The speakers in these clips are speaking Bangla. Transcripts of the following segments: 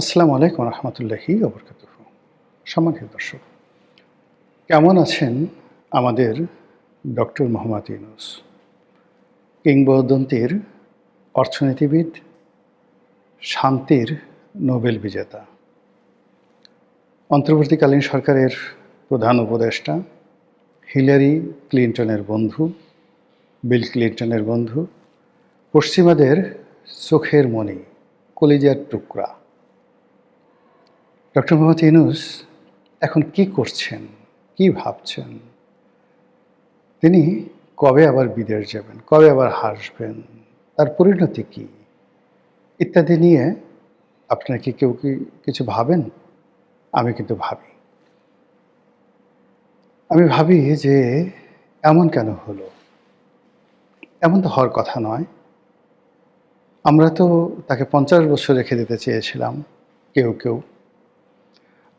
আসসালামু আলাইকুম রহমতুল্লাহি ওবরকাতুহ। সম্মানিত দর্শক, কেমন আছেন আমাদের ডক্টর মোহাম্মদ ইউনূস, কিংবদন্তির অর্থনীতিবিদ, শান্তির নোবেল বিজেতা, অন্তর্বর্তীকালীন সরকারের প্রধান উপদেষ্টা, হিলারি ক্লিন্টনের বন্ধু, বিল ক্লিন্টনের বন্ধু, পশ্চিমাদের চোখের মণি, কলিজার টুকরা ডক্টর মোহাম্মদ ইউনূস এখন কি করছেন, কি ভাবছেন? তিনি কবে আবার বিদেশ যাবেন, কবে আবার হাসবেন, তার পরিণতি কী ইত্যাদি নিয়ে আপনারা কি কেউ কি কিছু ভাবেন? আমি কিন্তু ভাবি। আমি ভাবি যে এমন কেন হলো? এমন তো হওয়ার কথা নয়। আমরা তো তাকে ৫০ বছর রেখে দিতে চেয়েছিলাম কেউ।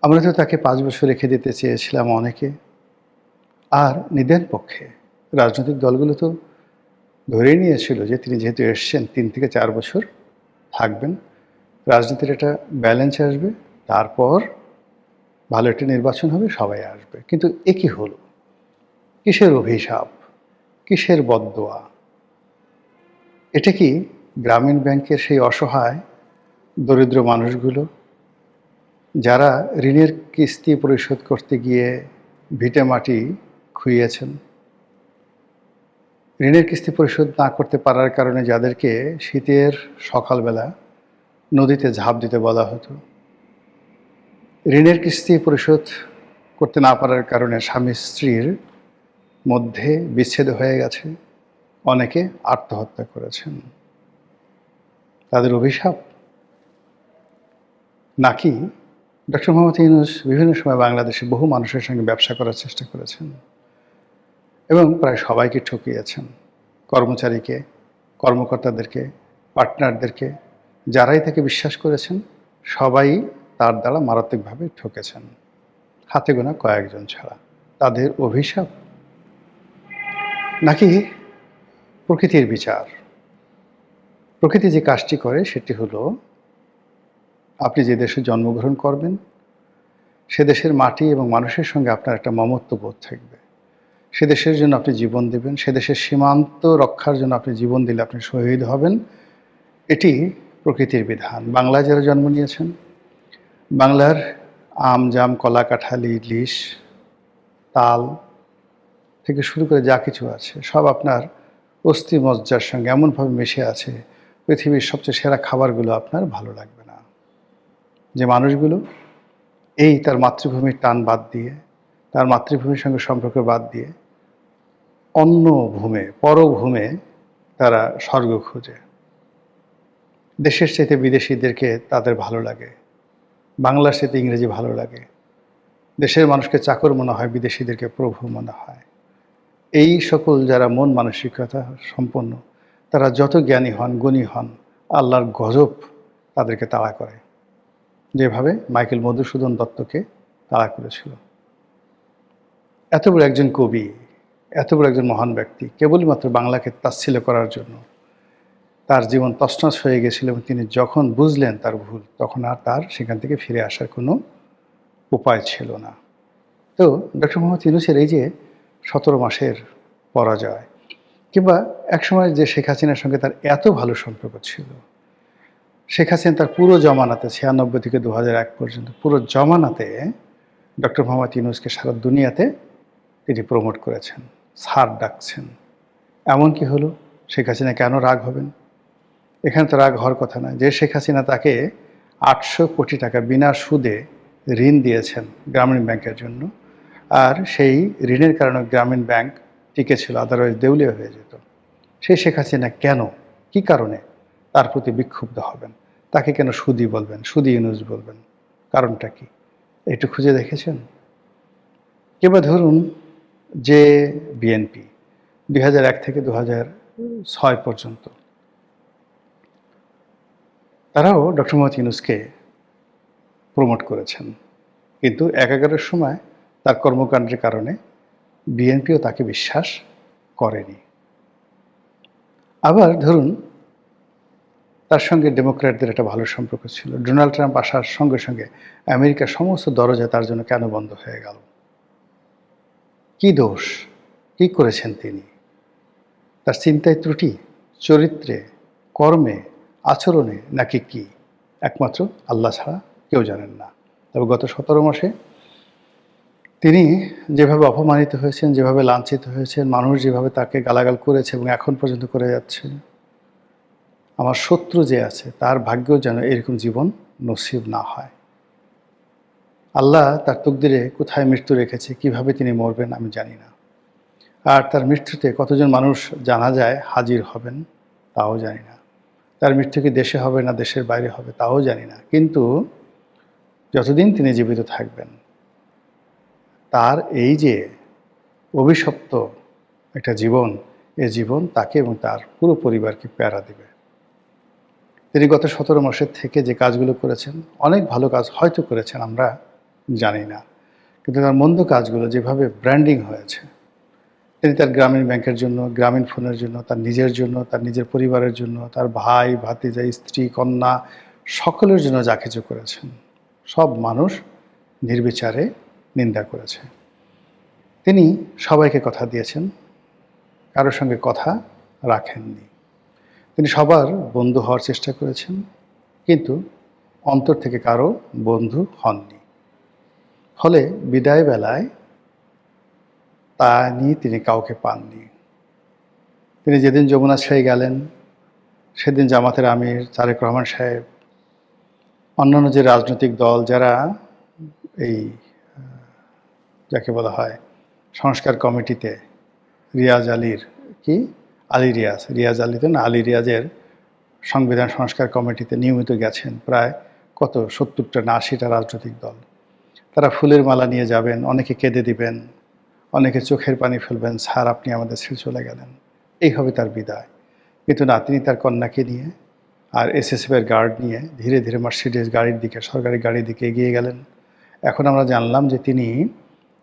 আমরা তো তাকে ৫ বছর রেখে দিতে চেয়েছিলাম অনেকে। আর নিদেন পক্ষে রাজনৈতিক দলগুলো তো ধরেই নিয়েছিল যে তিনি যেহেতু এসছেন ৩ থেকে ৪ বছর থাকবেন, রাজনীতির একটা ব্যালেন্স আসবে, তারপর ভালো একটা নির্বাচন হবে, সবাই আসবে। কিন্তু এ কী হলো? কিসের অভিশাপ? কিসের বদদোয়া? এটা কি গ্রামীণ ব্যাংকের সেই অসহায় দরিদ্র মানুষগুলো যারা ঋণের কিস্তি পরিশোধ করতে গিয়ে ভিটেমাটি খুইয়েছেন? ঋণের কিস্তি পরিশোধ না করতে পারার কারণে যাদেরকে শীতের সকালবেলা নদীতে ঝাঁপ দিতে বলা হতো, ঋণের কিস্তি পরিশোধ করতে না পারার কারণে স্বামী স্ত্রীর মধ্যে বিচ্ছেদ হয়ে গেছে, অনেকে আত্মহত্যা করেছেন। তাদের অভিশাপ? নাকি ডক্টর মোহাম্মদ ইউনূস বিভিন্ন সময় বাংলাদেশে বহু মানুষের সঙ্গে ব্যবসা করার চেষ্টা করেছেন এবং প্রায় সবাইকে ঠকিয়েছেন? কর্মচারীকে, কর্মকর্তাদেরকে, পার্টনারদেরকে, যারাই তাকে বিশ্বাস করেছেন সবাই তার দ্বারা মারাত্মকভাবে ঠকেছেন, হাতে গোনা কয়েকজন ছাড়া। তাদের অভিশাপ? নাকি প্রকৃতির বিচার? প্রকৃতি যে কাজটি করে সেটি হলো, আপনি যে দেশে জন্মগ্রহণ করবেন সে দেশের মাটি এবং মানুষের সঙ্গে আপনার একটা মমত্ববোধ থাকবে। সে দেশের জন্য আপনি জীবন দেবেন, সে দেশের সীমান্ত রক্ষার জন্য আপনি জীবন দিলে আপনি শহীদ হবেন। এটি প্রকৃতির বিধান। বাংলায় যারা জন্ম নিয়েছেন, বাংলার আম, জাম, কলা, কাঁঠাল, ইলিশ, তাল থেকে শুরু করে যা কিছু আছে সব আপনার অস্থি মজ্জার সঙ্গে এমনভাবে মিশে আছে, পৃথিবীর সবচেয়ে সেরা খাবারগুলো আপনার ভালো লাগবে না। যে মানুষগুলো এই তার মাতৃভূমির টান বাদ দিয়ে, তার মাতৃভূমির সঙ্গে সম্পর্ক বাদ দিয়ে অন্য ভূমে, পরভূমে তারা স্বর্গ খোঁজে। দেশের চাইতে বিদেশিদেরকে তাদের ভালো লাগে, বাংলার চাইতে ইংরেজি ভালো লাগে। দেশের মানুষকে চাকর মনে হয়, বিদেশিদেরকে প্রভু মনে হয়। এই সকল যারা মন মানসিকতা সম্পন্ন, তারা যত জ্ঞানী হন, গুণী হন, আল্লাহর গজব তাদেরকে তাড়া করে, যেভাবে মাইকেল মধুসূদন দত্তকে তাড়া করেছিল। এত বড় একজন কবি, এত বড় একজন মহান ব্যক্তি কেবলমাত্র বাংলাকে তাচ্ছিল্য করার জন্য তার জীবন তছনছ হয়ে গেছিল এবং তিনি যখন বুঝলেন তার ভুল, তখন আর তার সেখান থেকে ফিরে আসার কোনো উপায় ছিল না। তো ডক্টর মোহাম্মদ ইউনূসের এই যে ১৭ মাসের পরাজয়, কিংবা একসময় যে শেখ হাসিনার সঙ্গে তার এত ভালো সম্পর্ক ছিল, শেখ হাসিনা তার পুরো জমানাতে ৯৬ থেকে ২০০১ পর্যন্ত পুরো জমানাতে ডক্টর মোহাম্মদ ইউনূসকে সারা দুনিয়াতে তিনি প্রমোট করেছেন, স্যার ডাকছেন। এমন কি হলো? শেখ হাসিনা কেন রাগ হবেন? এখানে তো রাগ হওয়ার কথা নয়। যে শেখ হাসিনা তাকে ৮০০ কোটি টাকা বিনা সুদে ঋণ দিয়েছেন গ্রামীণ ব্যাংকের জন্য, আর সেই ঋণের কারণে গ্রামীণ ব্যাংক টিকে ছিল, আদারওয়াইজ দেউলিয়া হয়ে যেত। সেই শেখ হাসিনা কেন, কি কারণে তার প্রতি বিক্ষুব্ধ হবেন? তাকে কেন সুদি বলবেন, সুদি ইউনূস বলবেন? কারণটা কি? একটু খুঁজে দেখেছেন? কিংবা ধরুন যে বিএনপি ২০০১ থেকে ২০০৬ পর্যন্ত তারাও ডক্টর মোহাম্মদ ইউনূসকে প্রমোট করেছেন, কিন্তু একাগারের সময় তার কর্মকাণ্ডের কারণে বিএনপিও তাকে বিশ্বাস করেনি। আবার ধরুন তার সঙ্গে ডেমোক্র্যাটদের একটা ভালো সম্পর্ক ছিল। ডোনাল্ড ট্রাম্প আসার সঙ্গে সঙ্গে আমেরিকার সমস্ত দরজা তার জন্য কেন বন্ধ হয়ে গেল? কি দোষ? কি করেছেন তিনি? তার চিন্তায় ত্রুটি, চরিত্রে, কর্মে, আচরণে, নাকি কি? একমাত্র আল্লাহ ছাড়া কেউ জানেন না। তবে গত 17 মাসে তিনি যেভাবে অপমানিত হয়েছেন, যেভাবে লাঞ্ছিত হয়েছেন, মানুষ যেভাবে তাকে গালাগাল করেছে এবং এখন পর্যন্ত করে যাচ্ছে, আমার শত্রু যে আছে তার ভাগ্যেও যেন এরকম জীবন নসিব না হয়। আল্লাহ তার তকদিরে কোথায় মৃত্যু রেখেছে, কিভাবে তিনি মরবেন আমি জানি না। আর তার মৃত্যুতে কতজন মানুষ জানাজায় হাজির হবেন তাও জানি না। তার মৃত্যু কি দেশে হবে না দেশের বাইরে হবে তাও জানি না। কিন্তু যতদিন তিনি জীবিত থাকবেন, তার এই যে অভিশপ্ত একটা জীবন, এই জীবন তাকে এবং তার পুরো পরিবারকে প্যারা দেবে। তিনি গত 17 মাসের থেকে যে কাজগুলো করেছেন, অনেক ভালো কাজ হয়তো করেছেন, আমরা জানি না। কিন্তু তার মন্দ কাজগুলো যেভাবে ব্র্যান্ডিং হয়েছে, তিনি তার গ্রামীণ ব্যাংকের জন্য, গ্রামীণ ফোনের জন্য, তার নিজের জন্য, তার নিজের পরিবারের জন্য, তার ভাই, ভাতিজা, স্ত্রী, কন্যা সকলের জন্য যা কিছু করেছেন, সব মানুষ নির্বিচারে নিন্দা করেছে। তিনি সবাইকে কথা দিয়েছেন, কারোর সঙ্গে কথা রাখেননি। তিনি সবার বন্ধু হওয়ার চেষ্টা করেছেন, কিন্তু অন্তর থেকে কারো বন্ধু হননি। ফলে বিদায় বেলায় তা নিয়ে তিনি কাউকে পাননি। তিনি যেদিন যমুনাশ্রয়ে গেলেন, সেদিন জামাতের আমির তারেক রহমান সাহেব, অন্যান্য যে রাজনৈতিক দল যারা এই যাকে বলা হয় সংস্কার কমিটিতে, রিয়াজ আলীর কি আলী রিয়াজ আলীতে না আলী রিয়াজের সংবিধান সংস্কার কমিটিতে নিয়মিত গেছেন প্রায় কত 70টা না 80টা রাজনৈতিক দল। তারা ফুলের মালা নিয়ে যাবেন, অনেকে কেঁদে দিবেন, অনেকে চোখের পানি ফেলবেন, স্যার আপনি আমাদের ছেড়ে চলে গেলেন, এই হবে তার বিদায়। কিন্তু না, তিনি তার কন্যাকে নিয়ে আর এসএসএফের গার্ড নিয়ে ধীরে ধীরে মার্সিডিজ গাড়ির দিকে, সরকারি গাড়ির দিকে এগিয়ে গেলেন। এখন আমরা জানলাম যে তিনি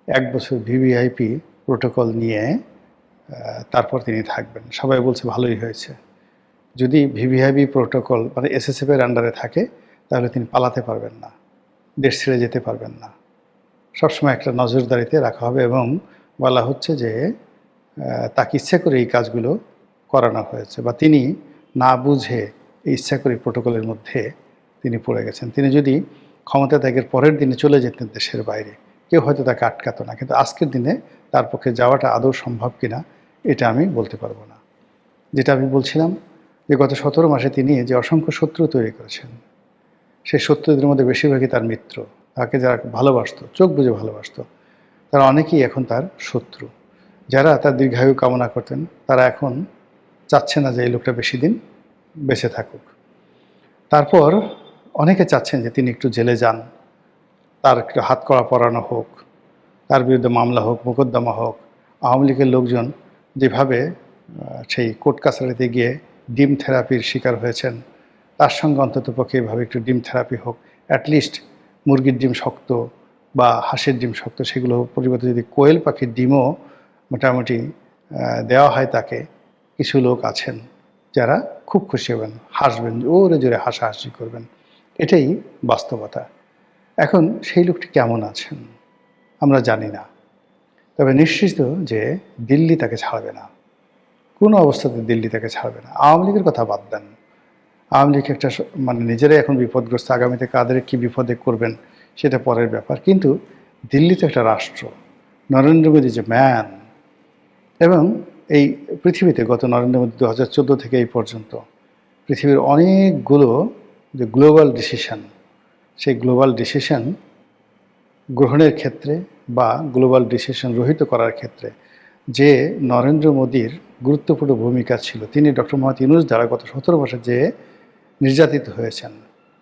1 বছর ভিভিআইপি প্রোটোকল নিয়ে তারপর তিনি থাকবেন। সবাই বলছে ভালোই হয়েছে। যদি ভিভিআইপি প্রোটোকল মানে এসএসএফের আন্ডারে থাকে, তাহলে তিনি পালাতে পারবেন না, দেশ ছেড়ে যেতে পারবেন না। সবসময় একটা নজরদারিতে রাখা হবে এবং বলা হচ্ছে যে তাকে ইচ্ছা করে এই কাজগুলো করানো হয়েছে, বা তিনি না বুঝে এই ইচ্ছা করে প্রোটোকলের মধ্যে তিনি পড়ে গেছেন। তিনি যদি ক্ষমতা ত্যাগের পরের দিনে চলে যেতেন দেশের বাইরে, কেউ হয়তো তাকে আটকাতো না, কিন্তু আজকের দিনে তার পক্ষে যাওয়াটা আদৌ সম্ভব কিনা এটা আমি বলতে পারবো না। যেটা আমি বলছিলাম যে গত 17 মাসে তিনি যে অসংখ্য শত্রু তৈরি করেছেন, সেই শত্রুদের মধ্যে বেশিরভাগই তার মিত্র। তাকে যারা ভালোবাসত, চোখ বুজে ভালোবাসত, তারা অনেকেই এখন তার শত্রু। যারা তার দীর্ঘায়ু কামনা করতেন, তারা এখন চাচ্ছে না যে এই লোকটা বেশি দিন বেঁচে থাকুক। তারপর অনেকে চাচ্ছেন যে তিনি একটু জেলে যান, তার একটু হাতকড়া পরানো হোক, তার বিরুদ্ধে মামলা হোক, মোকদ্দমা হোক। আওয়ামী লীগের লোকজন যেভাবে সেই কোর্ট কাছারিতে গিয়ে ডিম থেরাপির শিকার হয়েছেন, তার সঙ্গে অন্ততপক্ষে এভাবে একটু ডিম থেরাপি হোক। অ্যাটলিস্ট মুরগির ডিম শক্ত বা হাঁসের ডিম শক্ত, সেগুলো পরিবর্তে যদি কোয়েল পাখির ডিমও মোটামুটি দেওয়া হয় তাকে, কিছু লোক আছেন যারা খুব খুশি হবেন, হাসবেন, জোরে জোরে হাসাহাসি করবেন। এটাই বাস্তবতা। এখন সেই লোকটি কেমন আছেন আমরা জানি না, তবে নিশ্চিত যে দিল্লি তাকে ছাড়বে না, কোনো অবস্থাতে দিল্লি তাকে ছাড়বে না। আওয়ামী লীগের কথা বাদ দেন, আওয়ামী লীগ একটা মানে নিজেরাই এখন বিপদগ্রস্ত, আগামীতে কাদের কি বিপদে করবেন সেটা পরের ব্যাপার। কিন্তু দিল্লি তো একটা রাষ্ট্র, নরেন্দ্র মোদী যে ম্যান। এবং এই পৃথিবীতে গত নরেন্দ্র মোদী 2014 থেকে এই পর্যন্ত পৃথিবীর অনেকগুলো যে গ্লোবাল ডিসিশন, সেই গ্লোবাল ডিসিশন গ্রহণের ক্ষেত্রে বা গ্লোবাল ডিসিশন রহিত করার ক্ষেত্রে যে নরেন্দ্র মোদীর গুরুত্বপূর্ণ ভূমিকা ছিল, তিনি ডক্টর মোহাম্মদ ইউনূস দ্বারা গত 17 মাসে যে নির্যাতিত হয়েছেন,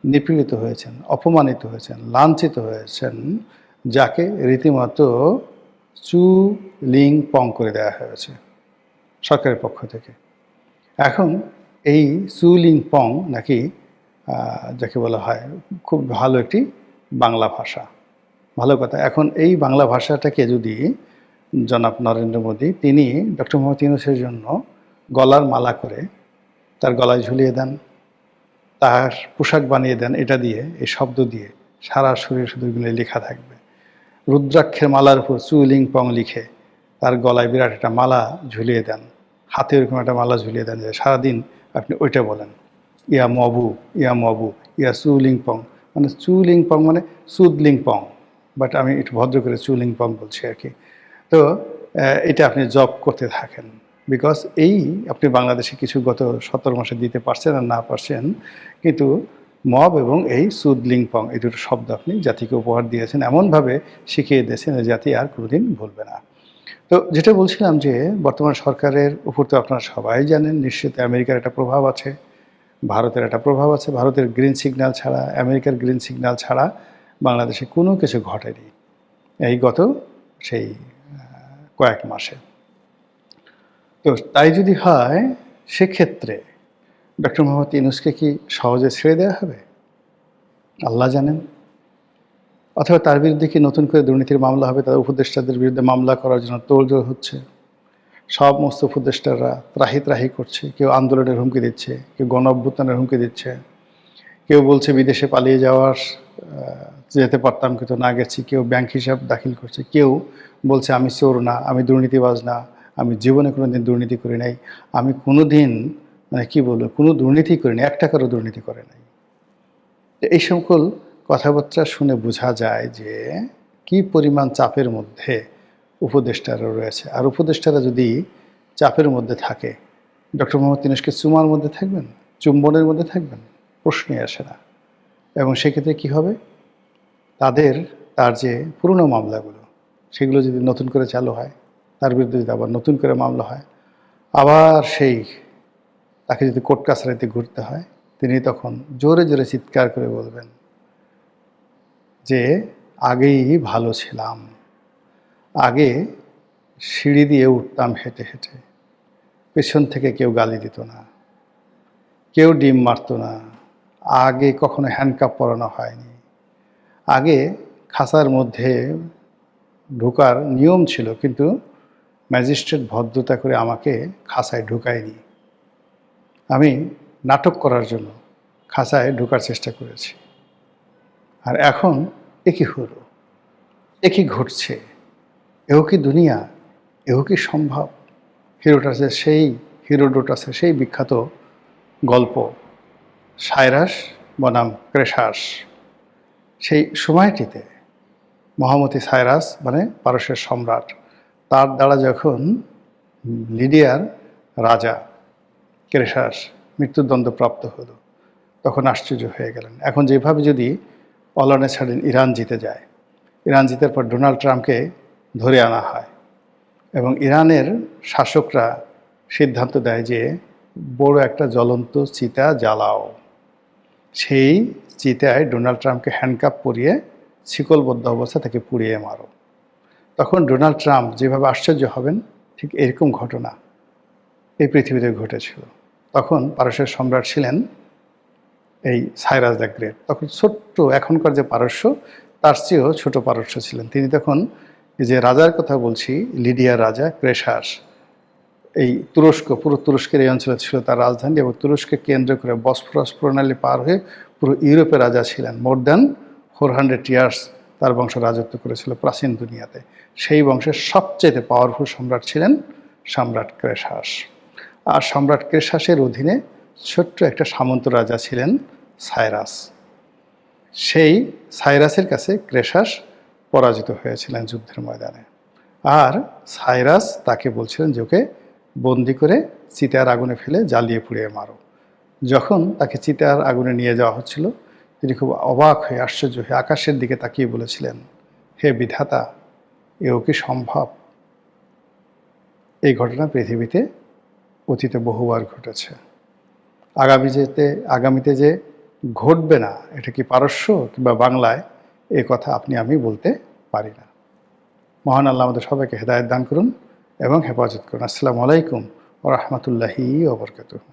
নিপীড়িত হয়েছেন, অপমানিত হয়েছেন, লাঞ্ছিত হয়েছেন, যাকে রীতিমতো চু-লিং পং করে দেওয়া হয়েছে সরকারের পক্ষ থেকে। এখন এই চু-লিং পং নাকি যাকে বলা হয় খুব ভালো একটি বাংলা ভাষা, ভালো কথা। এখন এই বাংলা ভাষাটাকে যদি জনাব নরেন্দ্র মোদী তিনি ডক্টর মোহাম্মদ ইউনূসের জন্য গলার মালা করে তার গলায় ঝুলিয়ে দেন, তার পোশাক বানিয়ে দেন এটা দিয়ে, এই শব্দ দিয়ে সারা শরীর শুধু এগুলো লেখা থাকবে। রুদ্রাক্ষের মালার উপর চু লিং পং লিখে তার গলায় বিরাট একটা মালা ঝুলিয়ে দেন, হাতে এরকম একটা মালা ঝুলিয়ে দেন যে সারাদিন আপনি ওইটা বলেন, ইয়া মবু ইয়া মবু ইয়া চু লিং পং। মানে চু লিং পং মানে সুদ লিং পং, বাট আমি একটু ভদ্র করে চু লিং পং বলছি আর কি। তো এটা আপনি জব করতে থাকেন, বিকজ এই আপনি বাংলাদেশে কিছু গত 17 মাসে দিতে পারছেন আর না পারছেন, কিন্তু মব এবং এই সুদ লিংপং এই দুটো শব্দ আপনি জাতিকে উপহার দিয়েছেন, এমনভাবে শিখিয়ে দিয়েছেন জাতি আর কোনোদিন ভুলবে না। তো যেটা বলছিলাম যে বর্তমান সরকারের উপর তো আপনারা সবাই জানেন নিশ্চিত আমেরিকার একটা প্রভাব আছে, ভারতের একটা প্রভাব আছে। ভারতের গ্রিন সিগন্যাল ছাড়া, আমেরিকার গ্রিন সিগন্যাল ছাড়া বাংলাদেশে কোনো কিছু ঘটেনি এই গত সেই কয়েক মাসে। তো তাই যদি হয় সেক্ষেত্রে ডক্টর মোহাম্মদ ইউনূসকে কি সহজে ছেড়ে দেওয়া হবে? আল্লাহ জানেন। অথবা তার বিরুদ্ধে কি নতুন করে দুর্নীতির মামলা হবে? তার উপদেষ্টাদের বিরুদ্ধে মামলা করার জন্য তোড়জোড় হচ্ছে। সমস্ত উপদেষ্টারা ত্রাহি ত্রাহি করছে, কেউ আন্দোলনের হুমকি দিচ্ছে, কেউ গণ অভ্যুত্থানের হুমকি দিচ্ছে, কেউ বলছে বিদেশে পালিয়ে যাওয়ার যেতে পারতাম কিন্তু না গেছি, কেউ ব্যাংক হিসাব দাখিল করছে, কেউ বলছে আমি চোর না, আমি দুর্নীতিবাজ না, আমি জীবনে কোনো দিন দুর্নীতি করি নাই, আমি কোনো দিন মানে কী বলবো কোনো দুর্নীতি করি নাই, 1 টাকারও দুর্নীতি করে নাই। এই সকল কথাবার্তা শুনে বোঝা যায় যে কি পরিমাণ চাপের মধ্যে উপদেষ্টারা রয়েছে। আর উপদেষ্টারা যদি চাপের মধ্যে থাকে, ডক্টর মোহাম্মদ ইউনূসকে চুমার মধ্যে থাকবেন, চুম্বনের মধ্যে থাকবেন? প্রশ্নই আসে না। এবং সেক্ষেত্রে কী হবে, তার যে পুরনো মামলাগুলো সেগুলো যদি নতুন করে চালু হয়, তার বিরুদ্ধে যদি আবার নতুন করে মামলা হয়, আবার তাকে যদি কোর্ট কাছারিতে ঘুরতে হয়, তিনি তখন জোরে জোরে চিৎকার করে বলবেন যে আগেই ভালো ছিলাম, আগে সিঁড়ি দিয়ে উঠতাম হেঁটে হেঁটে, পেছন থেকে কেউ গালি দিত না, কেউ ডিম মারত না, আগে কখনো হ্যান্ডকাপ পরানো হয়নি, আগে খাঁচার মধ্যে ঢোকার নিয়ম ছিল কিন্তু ম্যাজিস্ট্রেট ভদ্রতা করে আমাকে খাঁচায় ঢুকায়নি, আমি নাটক করার জন্য খাঁচায় ঢোকার চেষ্টা করেছি, আর এখন একই হলো, একই ঘটছে, এও কি দুনিয়া, এও কি সম্ভব? হিরোডোটাসের সেই বিখ্যাত গল্প সাইরাস বনাম ক্রেশাস, সেই সময়টিতে মহামতি সাইরাস মানে পারস্যের সম্রাট, তার দ্বারা যখন লিডিয়ার রাজা ক্রেশাস মৃত্যুদণ্ডপ্রাপ্ত হলো, তখন আশ্চর্য হয়ে গেলেন। এখন যেভাবে যদি অলনে ছাড়েন ইরান জিতে যায়, ইরান জিতার পর ডোনাল্ড ট্রাম্পকে ধরে আনা হয় এবং ইরানের শাসকরা সিদ্ধান্ত দেয় যে বড় একটা জ্বলন্ত চিতা জ্বালাও, সেই চিতায় ডোনাল্ড ট্রাম্পকে হ্যান্ডকাপ পরিয়ে শিকলবদ্ধ অবস্থা থেকে পুড়িয়ে মারো। তখন ডোনাল্ড ট্রাম্প যেভাবে আশ্চর্য হবেন, ঠিক এরকম ঘটনা এই পৃথিবীতে ঘটেছিল। তখন পারস্যের সম্রাট ছিলেন এই সাইরাস দ্য গ্রেট। তখন ছোট্ট এখনকার যে পারস্য তার চেয়েও ছোট পারস্য ছিলেন তিনি। তখন যে রাজার কথা বলছি, লিডিয়ার রাজা ক্রেশাস, এই তুরস্ক, পুরো তুরস্কের এই অঞ্চলে ছিল তার রাজধানী, এবং তুরস্ককে কেন্দ্র করে বসফরাস প্রণালী পার হয়ে পুরো ইউরোপে রাজা ছিলেন। মোর দ্যান 400 ইয়ার্স তার বংশ রাজত্ব করেছিল প্রাচীন দুনিয়াতে। সেই বংশের সবচেয়ে পাওয়ারফুল সম্রাট ছিলেন সম্রাট ক্রেশাস। আর সম্রাট ক্রেশাসের অধীনে ছোট্ট একটা সামন্ত রাজা ছিলেন সাইরাস। সেই সাইরাসের কাছে ক্রেশাস পরাজিত হয়েছিলেন যুদ্ধের ময়দানে। আর সাইরাস তাকে বলছিলেন যে ওকে বন্দি করে চিতার আগুনে ফেলে জ্বালিয়ে পুড়িয়ে মারো। যখন তাকে চিতার আগুনে নিয়ে যাওয়া হচ্ছিল, তিনি খুব অবাক হয়ে আশ্চর্য হয়ে আকাশের দিকে তাকিয়ে বলেছিলেন, হে বিধাতা, এও কি সম্ভব? এই ঘটনা পৃথিবীতে অতীতে বহুবার ঘটেছে। আগামীতে যে ঘটবে না, এটা কি পারস্য কিংবা বাংলায়, এ কথা আপনি আমি বলতে পারি না। মহান আল্লাহ আমাদের সবাইকে হেদায়েত দান করুন এবং হেফাজত করুন। আসসালামু আলাইকুম ওয়া রাহমাতুল্লাহি ওয়া বারাকাতুহু।